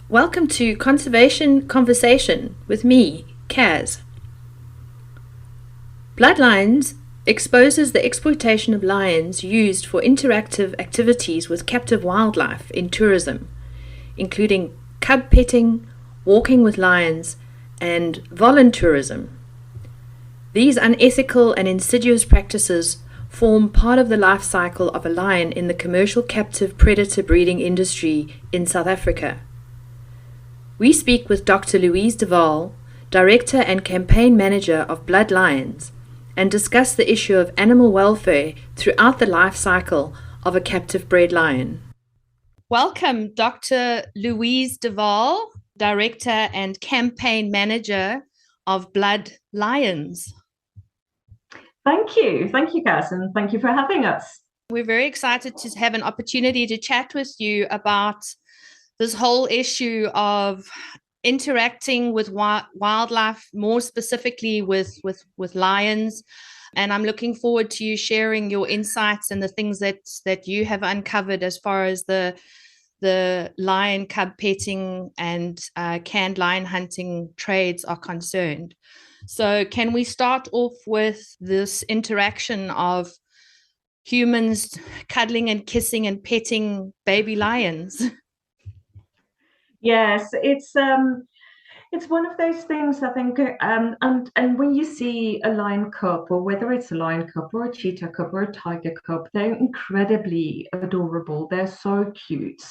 Welcome to Conservation Conversation with me, Kaz. Bloodlines exposes the exploitation of lions used for interactive activities with captive wildlife in tourism, including cub petting, walking with lions, and voluntourism. These unethical and insidious practices form part of the life cycle of a lion in the commercial captive predator breeding industry in South Africa. We speak with Dr. Louise de Waal, Director and Campaign Manager of Blood Lions, and discuss the issue of animal welfare throughout the life cycle of a captive bred lion. Welcome, Dr. Louise de Waal, Director and Campaign Manager of Blood Lions. Thank you, Kaz, and thank you for having us. We're very excited to have an opportunity to chat with you about this whole issue of interacting with wildlife, more specifically with lions. And I'm looking forward to you sharing your insights and the things that you have uncovered as far as the lion cub petting and canned lion hunting trades are concerned. So can we start off with this interaction of humans cuddling and kissing and petting baby lions? Yes, it's one of those things, I think, and when you see a lion cub, or whether it's a lion cub or a cheetah cub or a tiger cub, they're incredibly adorable. They're so cute.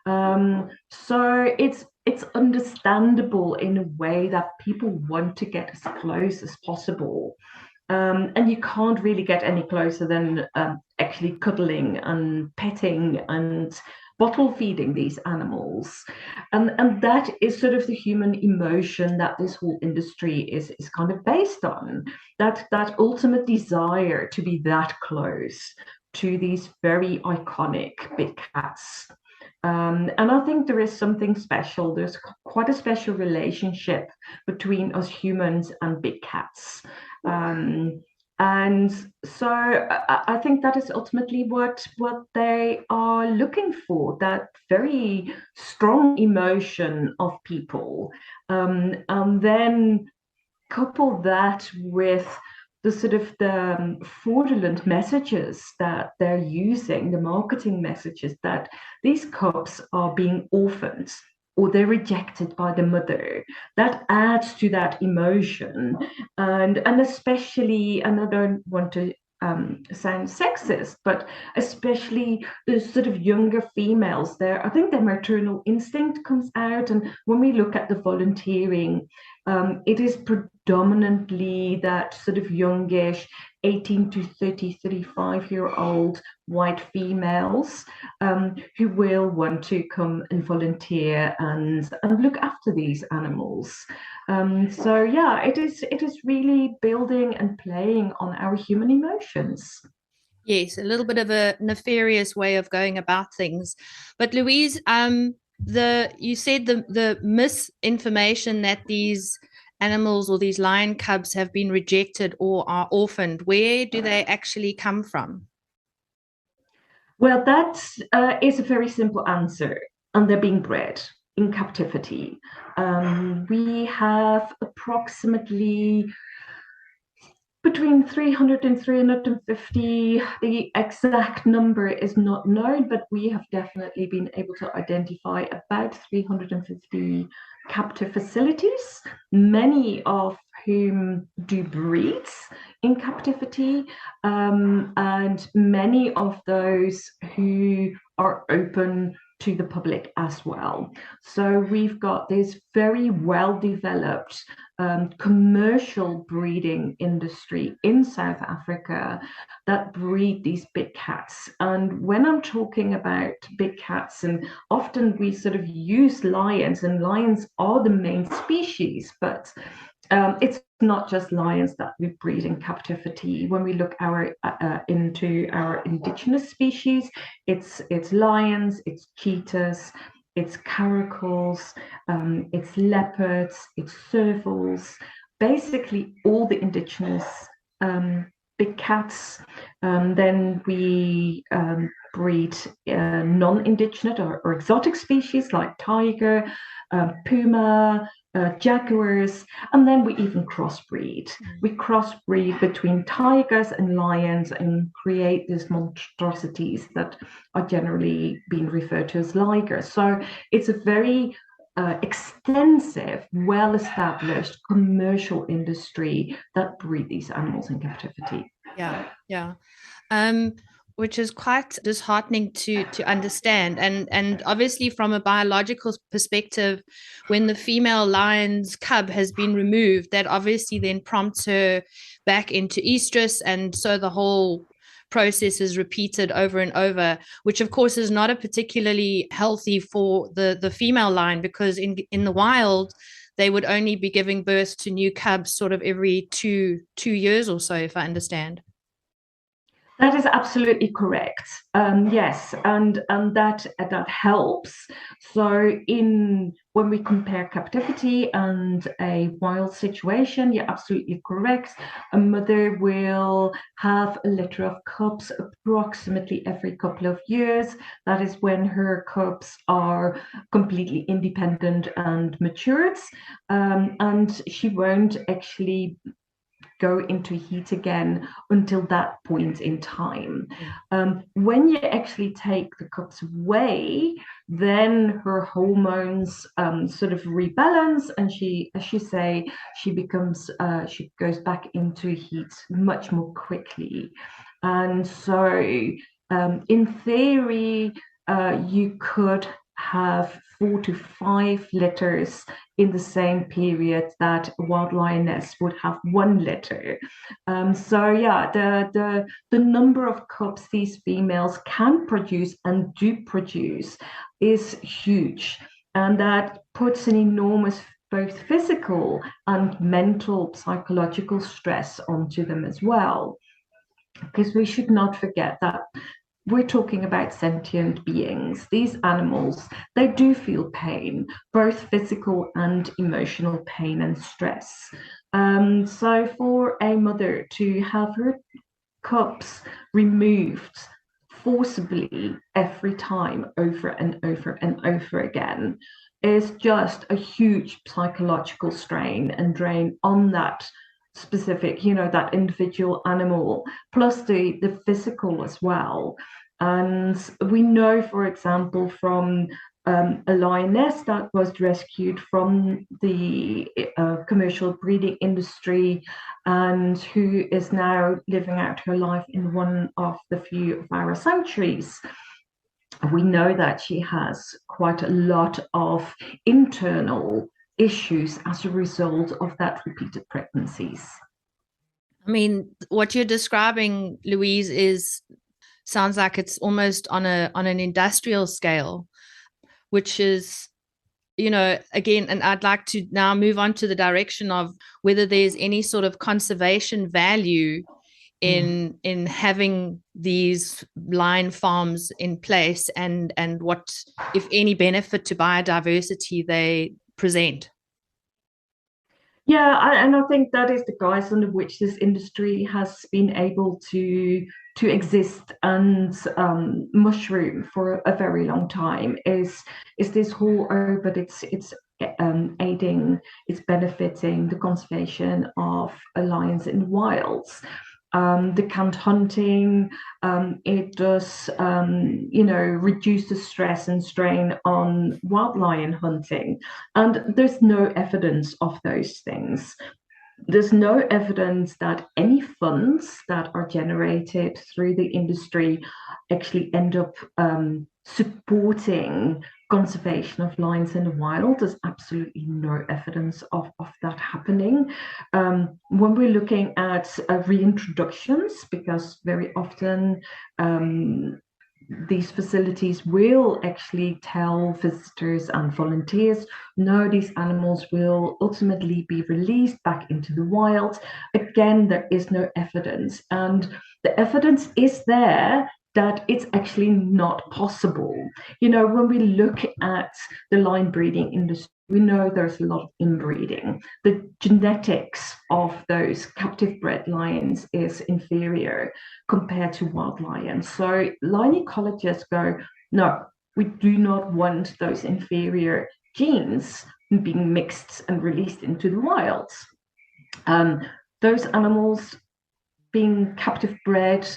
So it's understandable in a way that people want to get as close as possible. And you can't really get any closer than actually cuddling and petting and bottle feeding these animals. And that is sort of the human emotion that this whole industry is kind of based on, that ultimate desire to be that close to these very iconic big cats. And I think there is something special. There's quite a special relationship between us humans and big cats. And so I think that is ultimately what they are looking for, that very strong emotion of people. And then couple that with the sort of the fraudulent messages that they're using, the marketing messages that these cubs are being orphaned or they're rejected by the mother. That adds to that emotion. And especially, and I don't want to sound sexist, but especially the sort of younger females there, I think their maternal instinct comes out. And when we look at the volunteering, it is predominantly that sort of youngish 18 to 35-year-old white females who will want to come and volunteer and look after these animals. So yeah, it is really building and playing on our human emotions. Yes, a little bit of a nefarious way of going about things. But Louise, you said the misinformation that these animals or these lion cubs have been rejected or are orphaned. Where do they actually come from? Well, that is a very simple answer, and they're being bred in captivity. We have approximately between 300 and 350. The exact number is not known, but we have definitely been able to identify about 350 captive facilities, many of whom do breeds in captivity, and many of those who are open to the public as well. So we've got this very well developed commercial breeding industry in South Africa that breed these big cats. And when I'm talking about big cats, and often we sort of use lions, and lions are the main species, but it's not just lions that we breed in captivity. When we look into our indigenous species, it's lions, it's cheetahs, it's caracals, it's leopards, it's servals, basically all the indigenous big cats. Then we breed non-indigenous or exotic species like tiger, puma, jaguars, and then we even crossbreed. We crossbreed between tigers and lions and create these monstrosities that are generally being referred to as ligers. So it's a very extensive, well-established commercial industry that breed these animals in captivity. Yeah, yeah. Um, which is quite disheartening to understand. And obviously from a biological perspective, when the female lion's cub has been removed, that obviously then prompts her back into estrus, and so the whole process is repeated over and over, which of course is not a particularly healthy for the female lion, because in the wild they would only be giving birth to new cubs sort of every two years or so, if I understand. That is absolutely correct. Yes, and that helps. So in when we compare captivity and a wild situation, you're absolutely correct. A mother will have a litter of cubs approximately every couple of years. That is when her cubs are completely independent and matured, and she won't actually go into heat again until that point in time. When you actually take the cups away, then her hormones sort of rebalance, and she, as you say, she goes back into heat much more quickly. And so, in theory, you could have 4 to 5 litters in the same period that a wild lioness would have 1 litter. So yeah, the number of cubs these females can produce and do produce is huge, and that puts an enormous both physical and mental psychological stress onto them as well, because we should not forget that we're talking about sentient beings. These animals, they do feel pain, both physical and emotional pain and stress. So for a mother to have her cubs removed forcibly every time over and over and over again is just a huge psychological strain and drain on that specific, that individual animal, plus the physical as well. And we know, for example, from a lioness that was rescued from the commercial breeding industry and who is now living out her life in one of the few of our sanctuaries. We know that she has quite a lot of internal issues as a result of that repeated pregnancies. I mean, what you're describing, Louise, is sounds like it's almost on an industrial scale, which is, again, and I'd like to now move on to the direction of whether there's any sort of conservation value in having these lion farms in place, and what, if any, benefit to biodiversity they present. Yeah, and I think that is the guise under which this industry has been able to exist and mushroom for a very long time. Is this whole but it's aiding, it's benefiting the conservation of lions in wilds. The canned hunting, it does, reduce the stress and strain on wild lion hunting. And there's no evidence of those things. There's no evidence that any funds that are generated through the industry actually end up supporting conservation of lions in the wild. There's absolutely no evidence of that happening. When we're looking at reintroductions, because very often these facilities will actually tell visitors and volunteers, no, these animals will ultimately be released back into the wild. Again, there is no evidence. And the evidence is there that it's actually not possible. When we look at the lion breeding industry, we know there's a lot of inbreeding. The genetics of those captive bred lions is inferior compared to wild lions. So lion ecologists go, no, we do not want those inferior genes being mixed and released into the wilds. Those animals being captive bred,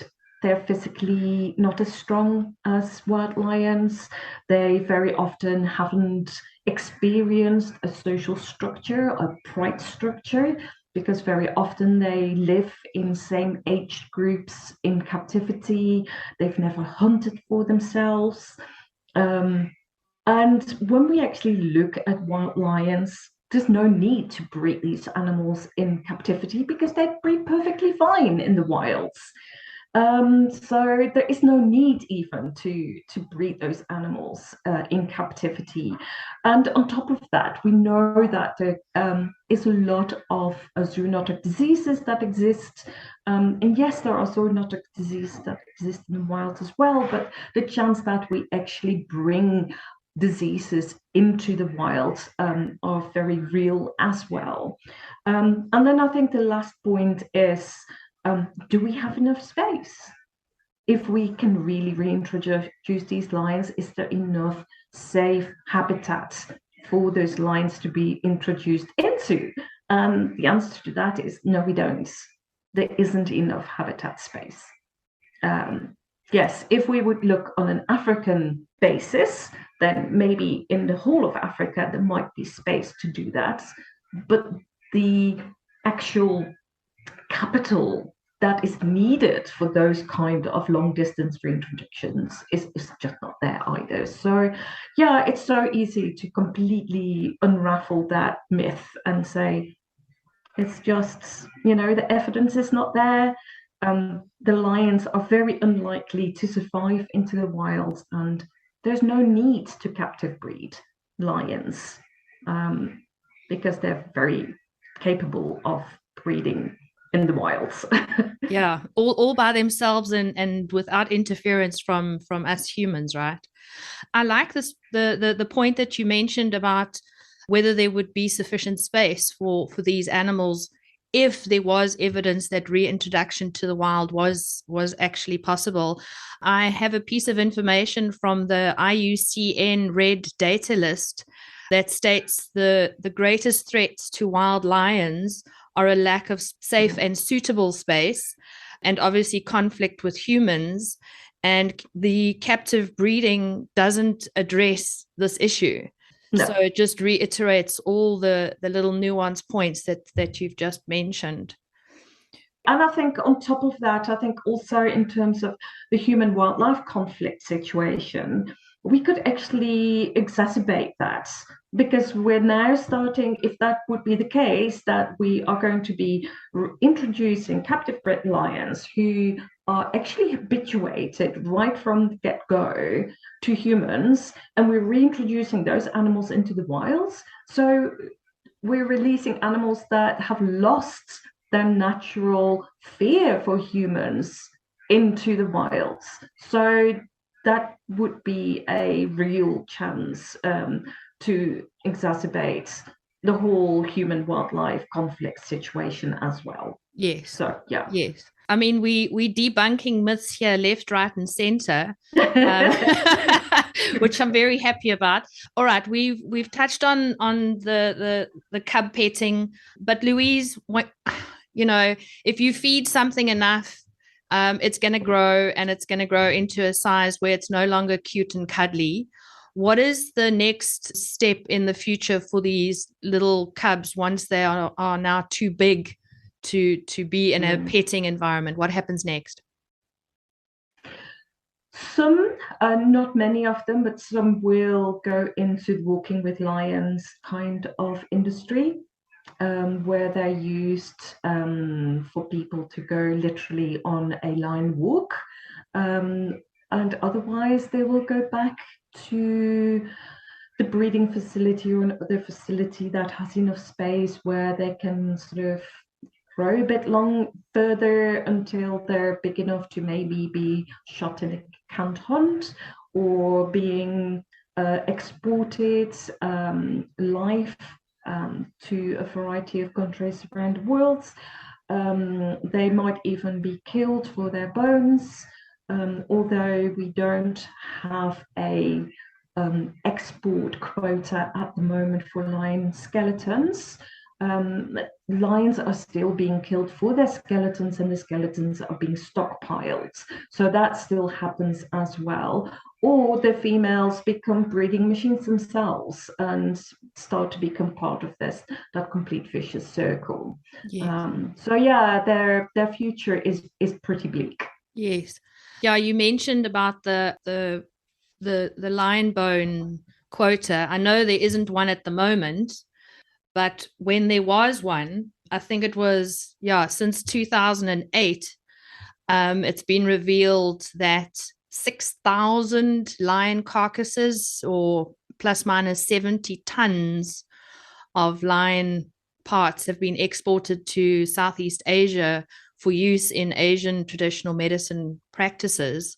they're physically not as strong as wild lions. They very often haven't experienced a social structure, a pride structure, because very often they live in same age groups in captivity. They've never hunted for themselves. And when we actually look at wild lions, there's no need to breed these animals in captivity because they breed perfectly fine in the wilds. So there is no need even to breed those animals in captivity. And on top of that, we know that there is a lot of zoonotic diseases that exist. And yes, there are zoonotic diseases that exist in the wild as well, but the chance that we actually bring diseases into the wild are very real as well. And then I think the last point is, do we have enough space? If we can really reintroduce these lions, is there enough safe habitat for those lions to be introduced into? And the answer to that is no, we don't. There isn't enough habitat space. Yes, if we would look on an African basis, then maybe in the whole of Africa, there might be space to do that. But the actual capital that is needed for those kind of long distance reintroductions is just not there either. So yeah, it's so easy to completely unravel that myth and say it's just, the evidence is not there. The lions are very unlikely to survive into the wilds, and there's no need to captive breed lions because they're very capable of breeding in the wilds. Yeah, all by themselves and without interference from us humans, right? I like this the point that you mentioned about whether there would be sufficient space for these animals if there was evidence that reintroduction to the wild was actually possible. I have a piece of information from the IUCN Red Data List that states the greatest threats to wild lions are a lack of safe and suitable space, and obviously conflict with humans. And the captive breeding doesn't address this issue. No. So it just reiterates all the little nuance points that you've just mentioned. And I think on top of that, I think also in terms of the human wildlife conflict situation, we could actually exacerbate that because we're now starting, if that would be the case, that we are going to be introducing captive bred lions who are actually habituated right from the get-go to humans, and we're reintroducing those animals into the wilds. So we're releasing animals that have lost their natural fear for humans into the wilds. So that would be a real chance to exacerbate the whole human wildlife conflict situation as well. Yes. So yeah. Yes. I mean, we debunking myths here, left, right, and center, which I'm very happy about. All right, we've touched on the cub petting, but Louise, if you feed something enough, it's going to grow, and it's going to grow into a size where it's no longer cute and cuddly. What is the next step in the future for these little cubs once they are now too big to be in a petting environment? What happens next? Some, not many of them, but some will go into walking with lions kind of industry, where they're used for people to go literally on a lion walk. And otherwise, they will go back to the breeding facility or another facility that has enough space where they can sort of grow a bit further until they're big enough to maybe be shot in a canned hunt, or being exported live to a variety of countries around the world. They might even be killed for their bones, although we don't have a export quota at the moment for lion skeletons. Lions are still being killed for their skeletons, and the skeletons are being stockpiled. So that still happens as well. Or the females become breeding machines themselves and start to become part of that complete vicious circle. Yes. So yeah, their future is pretty bleak. Yes. Yeah, you mentioned about the lion bone quota. I know there isn't one at the moment, but when there was one, I think it was, yeah, since 2008, it's been revealed that 6,000 lion carcasses, or plus minus 70 tons of lion parts, have been exported to Southeast Asia for use in Asian traditional medicine practices.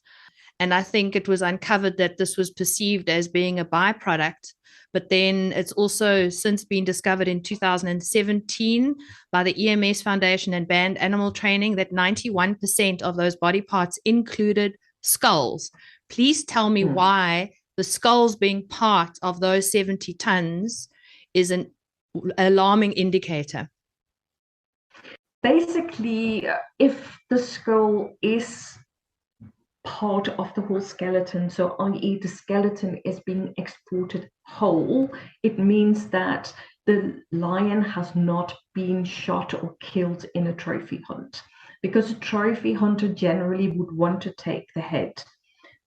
And I think it was uncovered that this was perceived as being a byproduct. But then it's also since been discovered in 2017 by the EMS Foundation and Banned Animal Training that 91% of those body parts included skulls. Please tell me why the skulls being part of those 70 tons is an alarming indicator. Basically, if the skull is part of the whole skeleton, so i.e. the skeleton is being exported whole, it means that the lion has not been shot or killed in a trophy hunt, because a trophy hunter generally would want to take the head,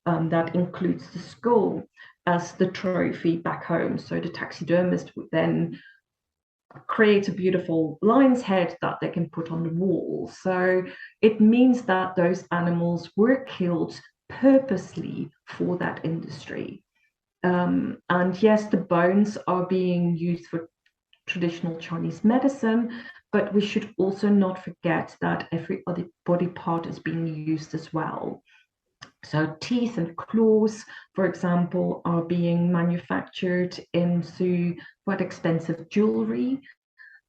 that includes the skull, as the trophy back home. So the taxidermist would then create a beautiful lion's head that they can put on the wall. So it means that those animals were killed purposely for that industry. And yes, the bones are being used for traditional Chinese medicine, but we should also not forget that every other body part is being used as well. So teeth and claws, for example, are being manufactured into quite expensive jewelry.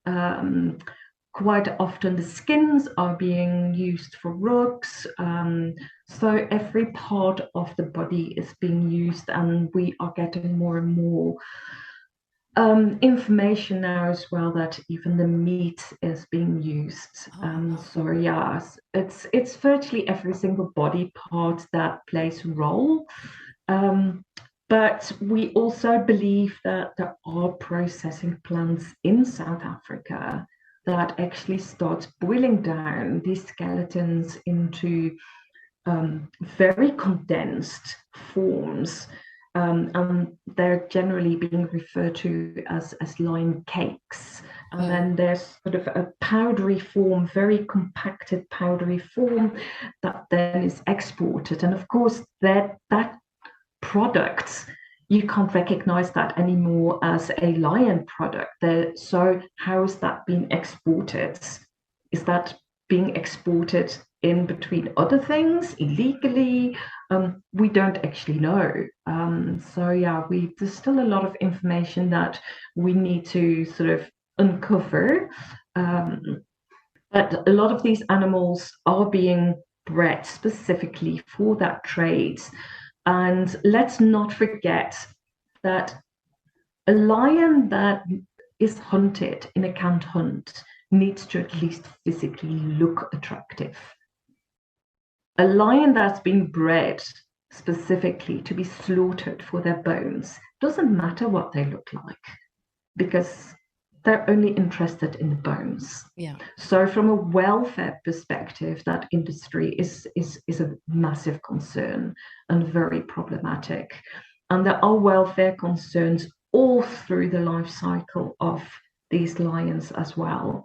Quite often the skins are being used for rugs. So every part of the body is being used, and we are getting more and more information now as well that even the meat is being used. So yeah, it's virtually every single body part that plays a role. But we also believe that there are processing plants in South Africa that actually start boiling down these skeletons into very condensed forms. And they're generally being referred to as lion cakes. And then there's sort of a powdery form, very compacted powdery form that then is exported. And of course, that product, you can't recognize that anymore as a lion product. So how is that being exported? Is that being exported in between other things illegally? We don't actually know. So yeah, there's still a lot of information that we need to sort of uncover. But a lot of these animals are being bred specifically for that trade. And let's not forget that a lion that is hunted in a canned hunt needs to at least physically look attractive. A lion that's been bred specifically to be slaughtered for their bones doesn't matter what they look like, because they're only interested in the bones. Yeah. So from a welfare perspective, that industry is a massive concern and very problematic. And there are welfare concerns all through the life cycle of these lions as well.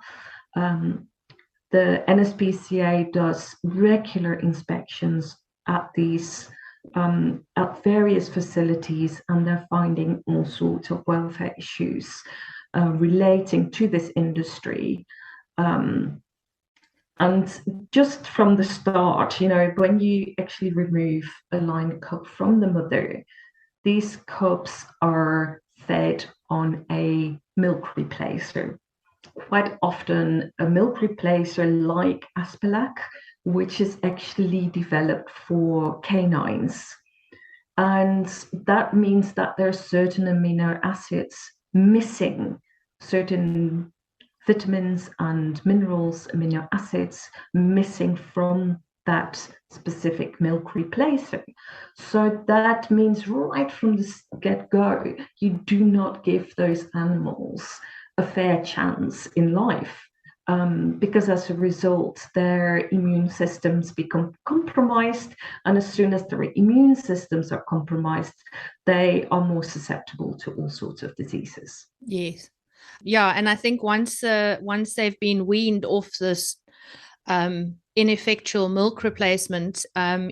The NSPCA does regular inspections at these at various facilities, and they're finding all sorts of welfare issues relating to this industry. And just from the start, when you actually remove a lion cub from the mother, these cubs are fed on a milk replacer. Quite often a milk replacer like Aspelac, which is actually developed for canines. And that means that there are certain amino acids missing, certain vitamins and minerals, amino acids missing from that specific milk replacer. So that means right from the get-go, you do not give those animals a fair chance in life. Because as a result, their immune systems become compromised. And as soon as their immune systems are compromised, they are more susceptible to all sorts of diseases. Yes. Yeah, and I think once they've been weaned off this ineffectual milk replacement,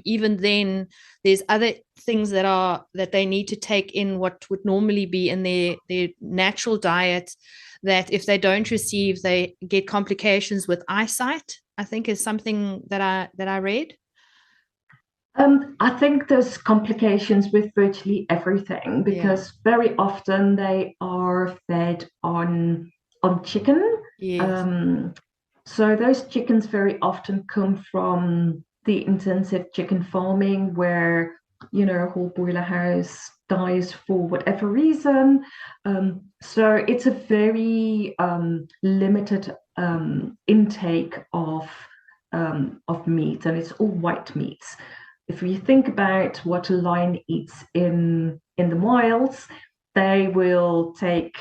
even then there's other things that they need to take in what would normally be in their natural diet, that if they don't receive, they get complications with eyesight, I think is something that I read. I think there's complications with virtually everything because very often they are fed on chicken. Yes. So those chickens very often come from the intensive chicken farming where, a whole boiler house dies for whatever reason. So it's a very limited intake of meat, and it's all white meats. If you think about what a lion eats in the wilds, they will take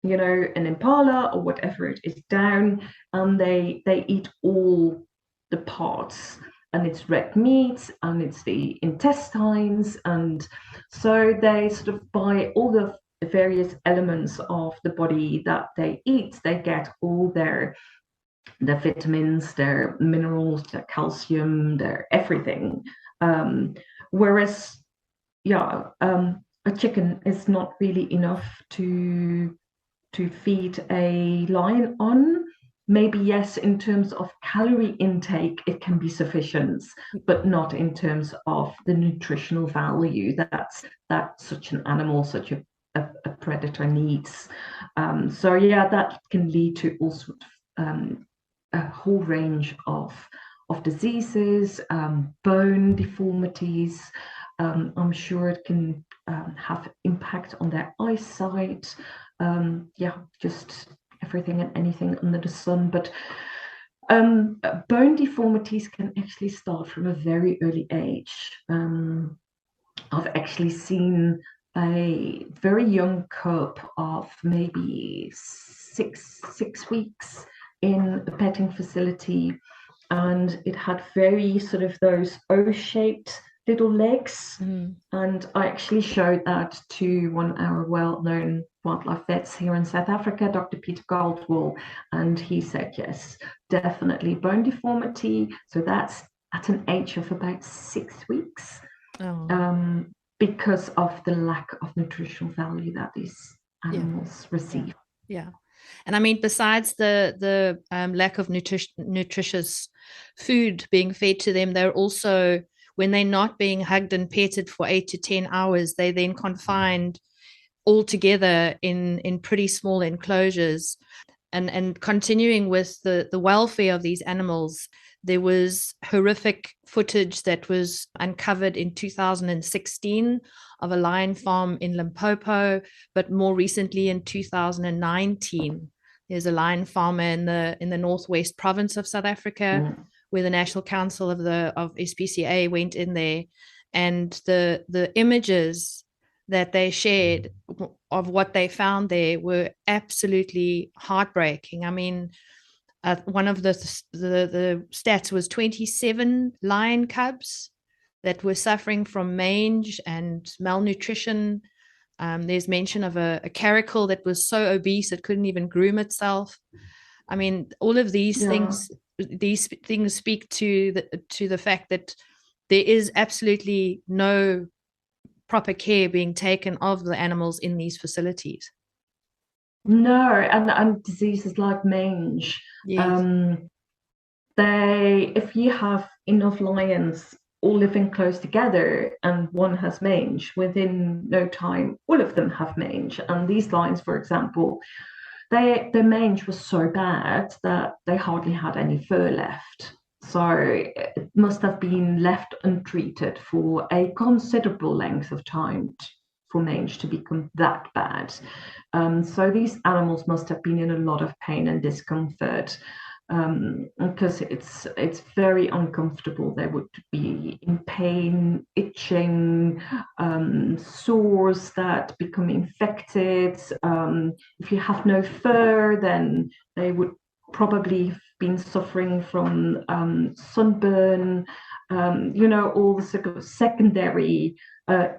an impala or whatever it is down, and they eat all the parts, and it's red meat and it's the intestines, and so they sort of buy all the various elements of the body that they eat. They get all their vitamins, their minerals, their calcium, their everything. Whereas, a chicken is not really enough to feed a lion on. Maybe yes, in terms of calorie intake, it can be sufficient, but not in terms of the nutritional value that such an animal, such a predator needs. So yeah, that can lead to all sorts of a whole range of diseases, bone deformities. I'm sure it can have impact on their eyesight. Just everything and anything under the sun. But bone deformities can actually start from a very early age. I've actually seen a very young cub of maybe six weeks in a petting facility, and it had very sort of those O-shaped little legs. And I actually showed that to one of our well-known wildlife vets here in South Africa, Dr. Peter Caldwell, and he said, yes, definitely bone deformity. So that's at an age of about 6 weeks. Because of the lack of nutritional value that these animals receive. Yeah. And I mean, besides the lack of nutritious food being fed to them, they're also, when they're not being hugged and petted for 8 to 10 hours, they then confined all together in pretty small enclosures. And continuing with the welfare of these animals, there was horrific footage that was uncovered in 2016 of a lion farm in Limpopo, but more recently in 2019, there's a lion farmer in the northwest province of South Africa, where the National Council of SPCA went in there, and the images that they shared of what they found there were absolutely heartbreaking. I mean, one of the stats was 27 lion cubs that were suffering from mange and malnutrition. There's mention of a caracal that was so obese it couldn't even groom itself. I mean, all of these things speak to the fact that there is absolutely no proper care being taken of the animals in these facilities. No, and diseases like mange. Yes. If you have enough lions all living close together and one has mange, within no time, all of them have mange. And these lions, for example, their mange was so bad that they hardly had any fur left. So it must have been left untreated for a considerable length of time for mange to become that bad. So these animals must have been in a lot of pain and discomfort, because it's very uncomfortable. They would be in pain, itching, sores that become infected. If you have no fur, then they would probably have been suffering from sunburn, all the sort of secondary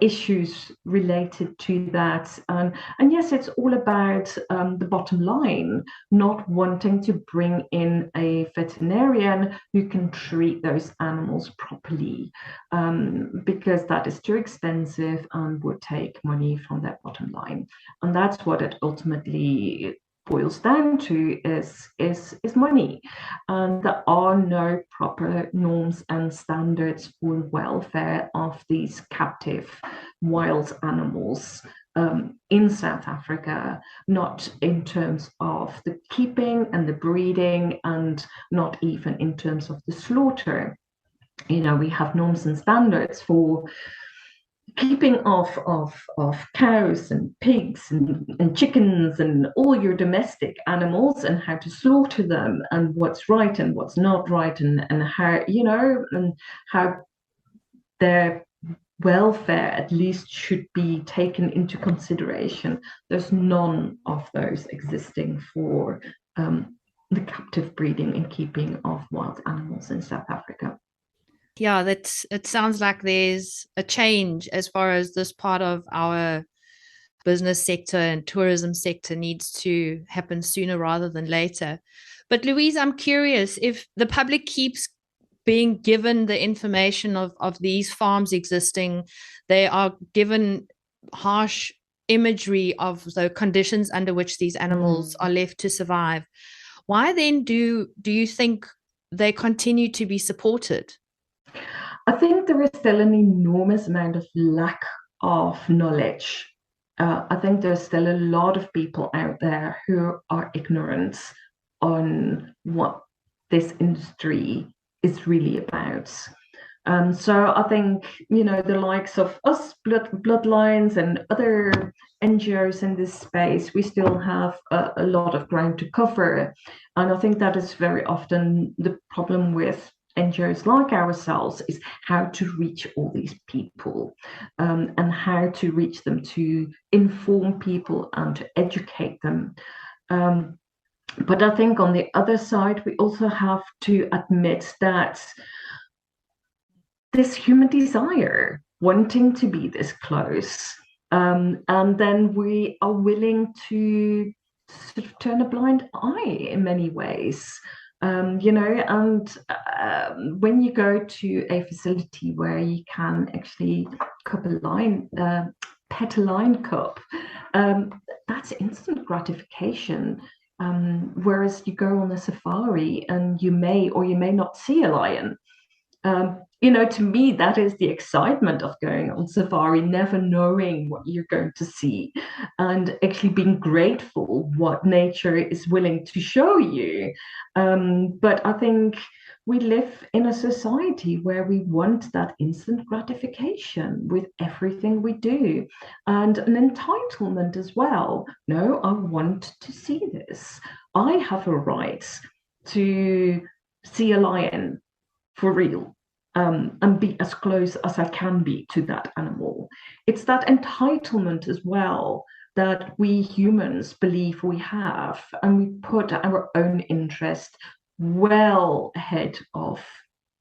issues related to that. And yes, it's all about the bottom line, not wanting to bring in a veterinarian who can treat those animals properly, because that is too expensive and would take money from their bottom line. And that's what it ultimately boils down to, is money. And there are no proper norms and standards for the welfare of these captive wild animals in South Africa, not in terms of the keeping and the breeding, and not even in terms of the slaughter. We have norms and standards for keeping of cows and pigs and chickens and all your domestic animals, and how to slaughter them, and what's right and what's not right, and how, and how their welfare at least should be taken into consideration. There's none of those existing for the captive breeding and keeping of wild animals in South Africa. Yeah, it sounds like there's a change as far as this part of our business sector and tourism sector needs to happen sooner rather than later. But Louise, I'm curious, if the public keeps being given the information of these farms existing, they are given harsh imagery of the conditions under which these animals are left to survive. Why then do you think they continue to be supported? I think there is still an enormous amount of lack of knowledge. I think there's still a lot of people out there who are ignorant on what this industry is really about. So I think, the likes of us, Bloodlines, and other NGOs in this space, we still have a lot of ground to cover. And I think that is very often the problem with NGOs like ourselves, is how to reach all these people, and how to reach them, to inform people and to educate them. But I think on the other side, we also have to admit that this human desire, wanting to be this close, and then we are willing to sort of turn a blind eye in many ways. And when you go to a facility where you can actually pet a lion cub, that's instant gratification. Whereas you go on a safari and you may or you may not see a lion. To me, that is the excitement of going on safari, never knowing what you're going to see, and actually being grateful what nature is willing to show you. But I think we live in a society where we want that instant gratification with everything we do, and an entitlement as well. No, I want to see this. I have a right to see a lion for real, and be as close as I can be to that animal. It's that entitlement as well that we humans believe we have, and we put our own interest well ahead of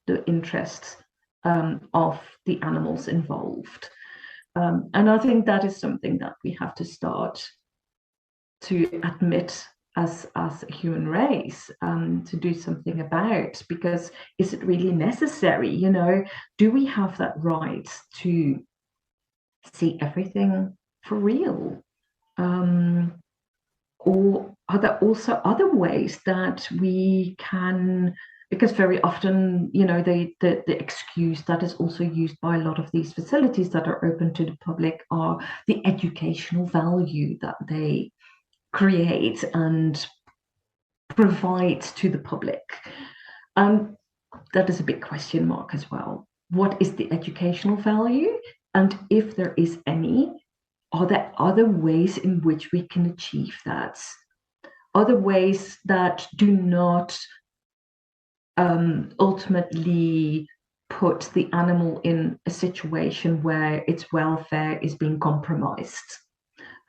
the interests of the animals involved. And I think that is something that we have to start to admit as a human race, to do something about, because is it really necessary? Do we have that right to see everything for real? Or are there also other ways that we can because very often, the excuse that is also used by a lot of these facilities that are open to the public are the educational value that they create and provide to the public. And that is a big question mark as well. What is the educational value? And if there is any, are there other ways in which we can achieve that? Other ways that do not ultimately put the animal in a situation where its welfare is being compromised.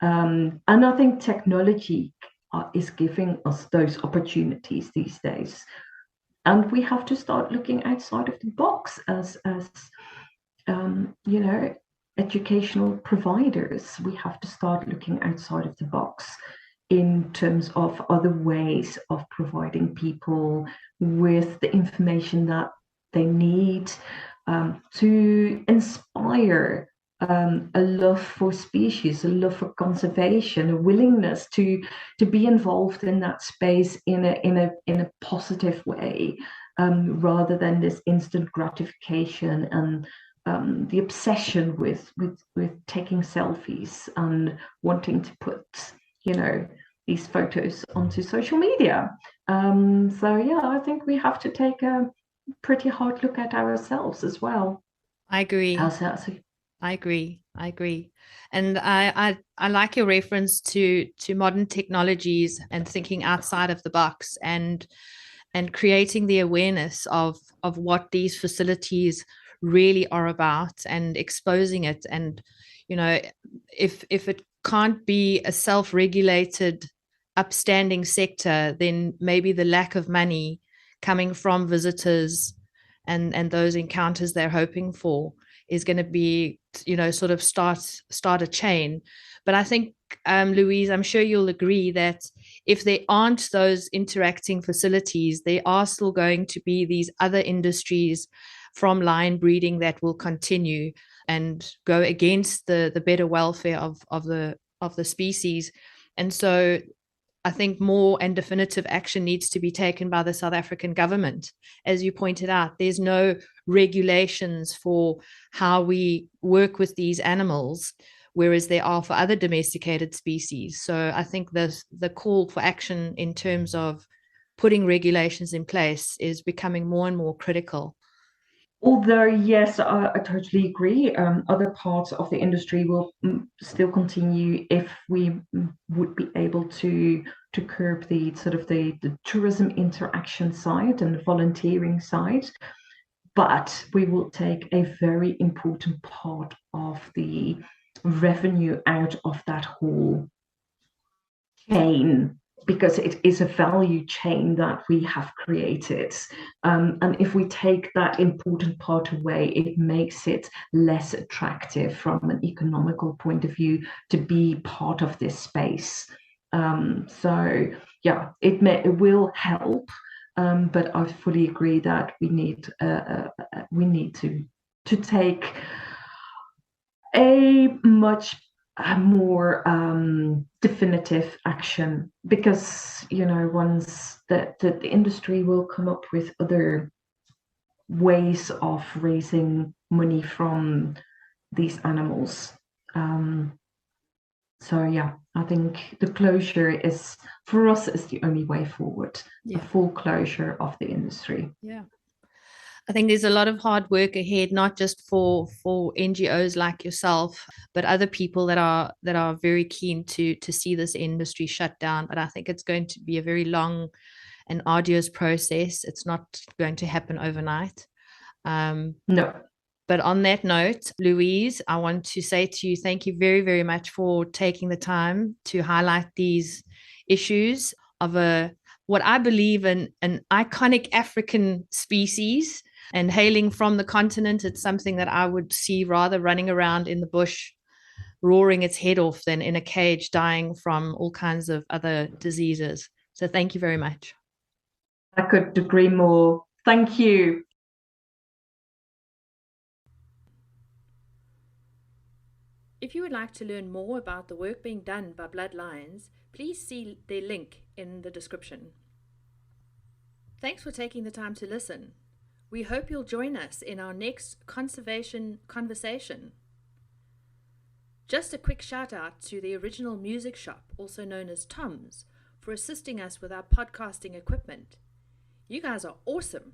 And I think technology is giving us those opportunities these days. And we have to start looking outside of the box as educational providers. We have to start looking outside of the box in terms of other ways of providing people with the information that they need to inspire a love for species, a love for conservation, a willingness to be involved in that space in a positive way, rather than this instant gratification and the obsession with taking selfies and wanting to put these photos onto social media. So yeah, I think we have to take a pretty hard look at ourselves as well. I agree. I agree. I agree. And I like your reference to modern technologies and thinking outside of the box and creating the awareness of what these facilities really are about and exposing it. And, if it can't be a self-regulated, upstanding sector, then maybe the lack of money coming from visitors and those encounters they're hoping for is going to be, sort of start a chain. But I think, Louise, I'm sure you'll agree that if there aren't those interacting facilities, there are still going to be these other industries from lion breeding that will continue and go against the better welfare of the species. And so I think more and definitive action needs to be taken by the South African government. As you pointed out, there's no regulations for how we work with these animals, whereas there are for other domesticated species. So I think the call for action in terms of putting regulations in place is becoming more and more critical. Although, yes, I totally agree. Other parts of the industry will still continue if we would be able to curb the sort of the tourism interaction side and the volunteering side. But we will take a very important part of the revenue out of that whole chain, because it is a value chain that we have created. And if we take that important part away, it makes it less attractive from an economical point of view to be part of this space. So yeah, it will help, but I fully agree that we need to take a much more definitive action, because once the industry will come up with other ways of raising money from these animals. So yeah, I think the closure is for us is the only way forward. Yeah. A full closure of the industry. Yeah. I think there's a lot of hard work ahead, not just for NGOs like yourself, but other people that are very keen to see this industry shut down. But I think it's going to be a very long and arduous process. It's not going to happen overnight. No. But on that note, Louise, I want to say to you, thank you very, very much for taking the time to highlight these issues of what I believe an iconic African species. And hailing from the continent, it's something that I would see rather running around in the bush, roaring its head off than in a cage dying from all kinds of other diseases. So thank you very much. I could agree more. Thank you. If you would like to learn more about the work being done by Blood Lions, please see their link in the description. Thanks for taking the time to listen. We hope you'll join us in our next conservation conversation. Just a quick shout out to the Original Music Shop, also known as Tom's, for assisting us with our podcasting equipment. You guys are awesome.